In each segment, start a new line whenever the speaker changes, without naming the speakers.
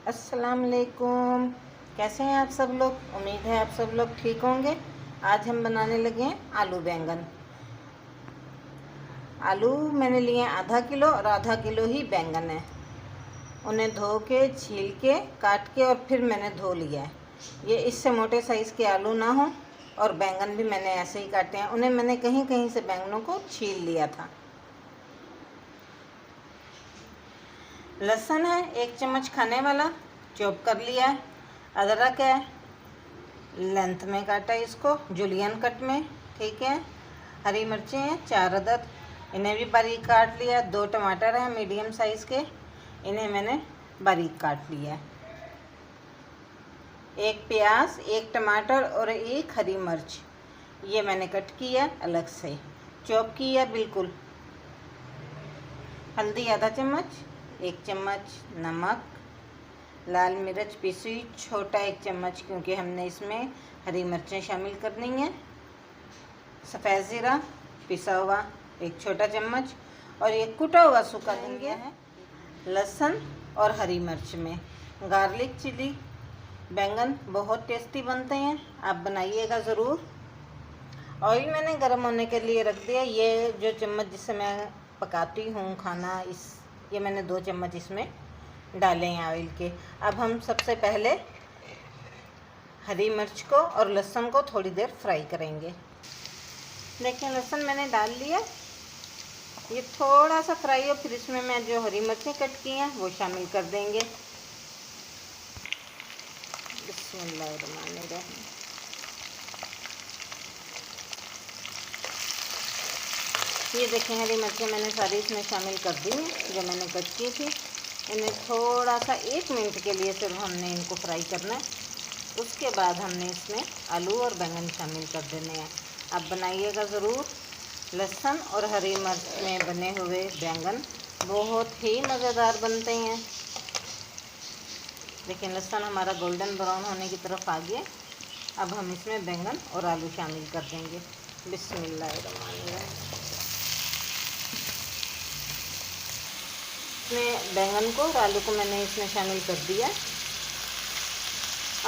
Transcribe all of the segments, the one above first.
अस्सलाम वालेकुम। कैसे हैं आप सब लोग? उम्मीद है आप सब लोग ठीक होंगे। आज हम बनाने लगे हैं आलू बैंगन। आलू मैंने लिए हैं आधा किलो और आधा किलो ही बैंगन है। उन्हें धो के, छील के, काट के और फिर मैंने धो लिया है। ये इससे मोटे साइज़ के आलू ना हो और बैंगन भी मैंने ऐसे ही काटे हैं। उन्हें मैंने कहीं कहीं से बैंगनों को छील लिया था। लहसुन है 1 चम्मच खाने वाला, चॉप कर लिया है। अदरक है, लेंथ में काटा है इसको, जुलियन कट में, ठीक है। हरी मिर्चें हैं 4 अदद, इन्हें भी बारीक काट लिया। 2 टमाटर हैं मीडियम साइज़ के, इन्हें मैंने बारीक काट लिया है। 1 प्याज, 1 टमाटर और 1 हरी मिर्च, ये मैंने कट किया अलग से, चॉप किया बिल्कुल। हल्दी आधा चम्मच, 1 चम्मच नमक, लाल मिर्च पीसी छोटा 1 चम्मच, क्योंकि हमने इसमें हरी मिर्चें शामिल करनी हैं। सफ़ेद ज़ीरा पिसा हुआ 1 छोटा चम्मच, और ये कुटा हुआ सूखा धनिया है। लहसुन और हरी मिर्च में गार्लिक चिली। बैंगन बहुत टेस्टी बनते हैं, आप बनाइएगा ज़रूर। ऑयल मैंने गर्म होने के लिए रख दिया। ये जो चम्मच जिससे मैं पकाती हूँ खाना, ये मैंने 2 चम्मच इसमें डाले हैं ऑयल के। अब हम सबसे पहले हरी मिर्च को और लहसुन को थोड़ी देर फ्राई करेंगे। देखिए लहसुन मैंने डाल लिया, ये थोड़ा सा फ्राई हो, फिर इसमें मैं जो हरी मिर्चें कट की हैं वो शामिल कर देंगे। बिस्मिल्लाहिर्रहमानिर्रहीम। ये देखें हरी मिर्चें मैंने सारी इसमें शामिल कर दी हैं जो मैंने कट की थी। इन्हें थोड़ा सा 1 मिनट के लिए सिर्फ हमने इनको फ्राई करना है। उसके बाद हमने इसमें आलू और बैंगन शामिल कर देने हैं। आप बनाइएगा ज़रूर। लहसुन और हरी मिर्च में बने हुए बैंगन बहुत ही मज़ेदार बनते हैं। देखिए लहसुन हमारा गोल्डन ब्राउन होने की तरफ आ गया। अब हम इसमें बैंगन और आलू शामिल कर देंगे। बिस्मिल्लाहिर्रहमानिर्रहीम। इसमें बैंगन को और आलू को मैंने इसमें शामिल कर दिया।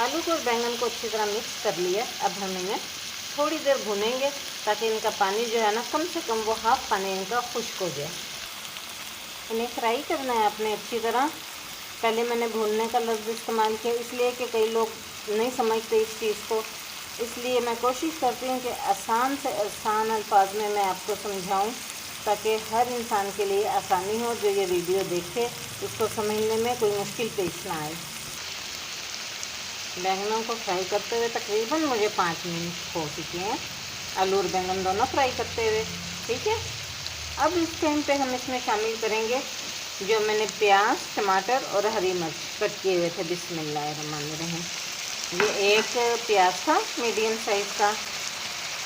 आलू को और बैंगन को अच्छी तरह मिक्स कर लिया। अब हम इन्हें थोड़ी देर भूनेंगे ताकि इनका पानी जो है ना, कम से कम वो हाफ पानी इनका खुश्क हो जाए। इन्हें फ्राई करना है अपने अच्छी तरह। पहले मैंने भूनने का लफ्ज़ इस्तेमाल किया इसलिए कि कई लोग नहीं समझते इस चीज़ को, इसलिए मैं कोशिश करती हूँ कि आसान से आसान अल्फाज में मैं आपको समझाऊँ ताकि हर इंसान के लिए आसानी हो। जो ये वीडियो देखे उसको समझने में कोई मुश्किल पेश ना आए। बैंगनों को फ्राई करते हुए तकरीबन मुझे 5 मिनट हो चुके हैं, आलू और बैंगन दोनों फ्राई करते हुए, ठीक है। अब इस टाइम पे हम इसमें शामिल करेंगे जो मैंने प्याज, टमाटर और हरी मिर्च कट किए हुए थे। बिस्मिल्लाहिर्रहमानिर्रहीम। ये 1 प्याज था मीडियम साइज़ का,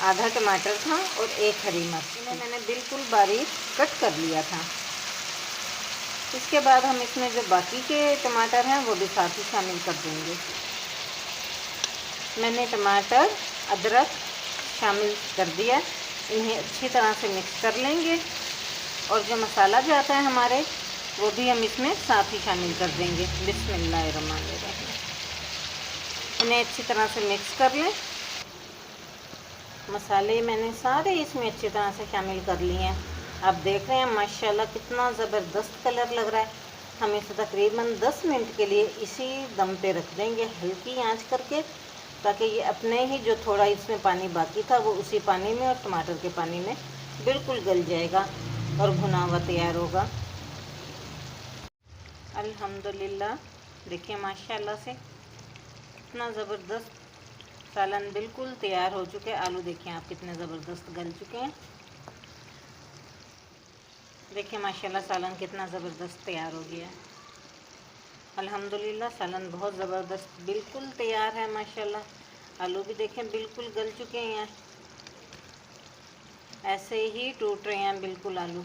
आधा टमाटर था और 1 हरी मिर्च। इन्हें मैंने बिल्कुल बारीक कट कर लिया था। इसके बाद हम इसमें जो बाकी के टमाटर हैं वो भी साथ ही शामिल कर देंगे। मैंने टमाटर, अदरक शामिल कर दिया। इन्हें अच्छी तरह से मिक्स कर लेंगे और जो मसाला जो आता है हमारे वो भी हम इसमें साथ ही शामिल कर देंगे। बिस्मिल्लाहिर्रहमानिर्रहीम। इन्हें अच्छी तरह से मिक्स कर लें। मसाले मैंने सारे इसमें अच्छी तरह से शामिल कर लिए हैं। आप देख रहे हैं माशाल्लाह कितना ज़बरदस्त कलर लग रहा है। हम इसे तकरीबन 10 मिनट के लिए इसी दम पे रख देंगे, हल्की आंच करके, ताकि ये अपने ही जो थोड़ा इसमें पानी बाकी था वो उसी पानी में और टमाटर के पानी में बिल्कुल गल जाएगा और भुना हुआ तैयार होगा। अल्हम्दुलिल्लाह, देखिए माशाल्लाह से इतना ज़बरदस्त सालन बिल्कुल तैयार हो चुके हैं। आलू देखिए आप कितने ज़बरदस्त गल चुके हैं। देखिए माशाल्लाह सालन कितना ज़बरदस्त तैयार हो गया है। अल्हम्दुलिल्लाह सालन बहुत ज़बरदस्त बिल्कुल तैयार है माशाल्लाह। आलू भी देखें बिल्कुल गल चुके हैं, ऐसे ही टूट रहे हैं बिल्कुल आलू।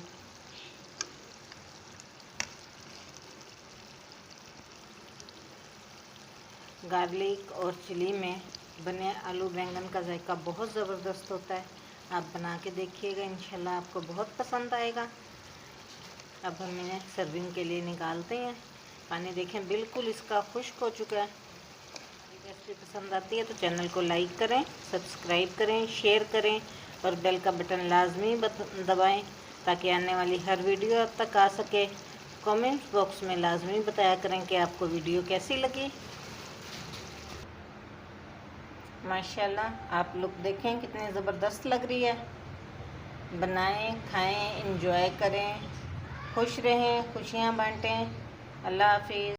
गार्लिक और चिली में बने आलू बैंगन का जायका बहुत ज़बरदस्त होता है। आप बना के देखिएगा, इंशाल्लाह आपको बहुत पसंद आएगा। अब हम इन्हें सर्विंग के लिए निकालते हैं। पानी देखें बिल्कुल इसका खुश्क हो चुका है। रेसिपी पसंद आती है तो चैनल को लाइक करें, सब्सक्राइब करें, शेयर करें और बेल का बटन लाजमी दबाएं ताकि आने वाली हर वीडियो आप तक आ सके। कमेंट बॉक्स में लाजमी बताया करें कि आपको वीडियो कैसी लगी। माशाल्लाह आप लोग देखें कितनी ज़बरदस्त लग रही है। बनाएं, खाएं, इंजॉय करें, खुश रहें, खुशियाँ बांटें। अल्लाह हाफिज़।